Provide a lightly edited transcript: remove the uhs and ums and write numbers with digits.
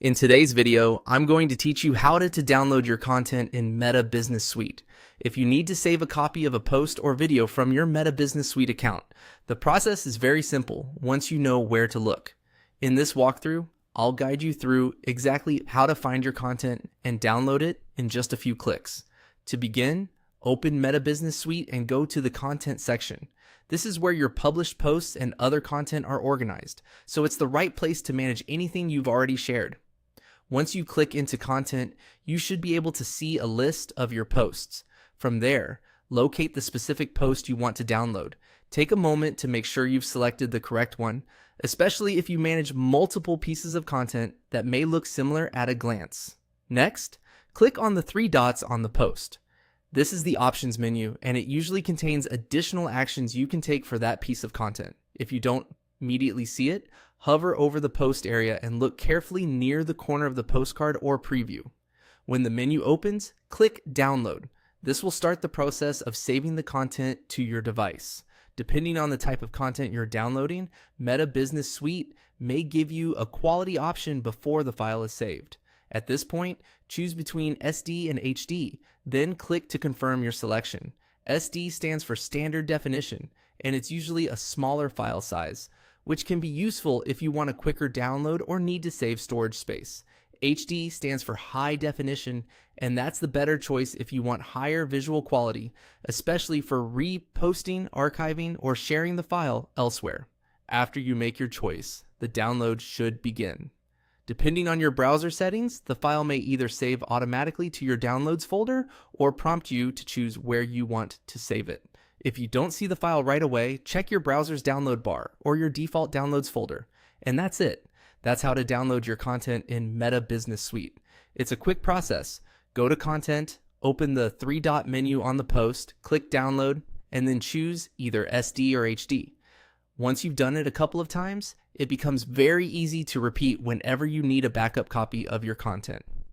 In today's video, I'm going to teach you how to download your content in Meta Business Suite. If you need to save a copy of a post or video from your Meta Business Suite account, the process is very simple once you know where to look. In this walkthrough, I'll guide you through exactly how to find your content and download it in just a few clicks. To begin, open Meta Business Suite and go to the Content section. This is where your published posts and other content are organized, so it's the right place to manage anything you've already shared. Once you click into content, you should be able to see a list of your posts. From there, locate the specific post you want to download. Take a moment to make sure you've selected the correct one, especially if you manage multiple pieces of content that may look similar at a glance. Next, click on the three dots on the post. This is the options menu, and it usually contains additional actions you can take for that piece of content. If you don't immediately see it, hover over the post area and look carefully near the corner of the postcard or preview. When the menu opens, click Download. This will start the process of saving the content to your device. Depending on the type of content you're downloading, Meta Business Suite may give you a quality option before the file is saved. At this point, choose between SD and HD, then click to confirm your selection. SD stands for standard definition, and it's usually a smaller file size, which can be useful if you want a quicker download or need to save storage space. HD stands for high definition, and that's the better choice if you want higher visual quality, especially for reposting, archiving, or sharing the file elsewhere. After you make your choice, the download should begin. Depending on your browser settings, the file may either save automatically to your downloads folder or prompt you to choose where you want to save it. If you don't see the file right away, check your browser's download bar or your default downloads folder. And that's it. That's how to download your content in Meta Business Suite. It's a quick process. Go to Content, open the three-dot menu on the post, click Download, and then choose either SD or HD. Once you've done it a couple of times, it becomes very easy to repeat whenever you need a backup copy of your content.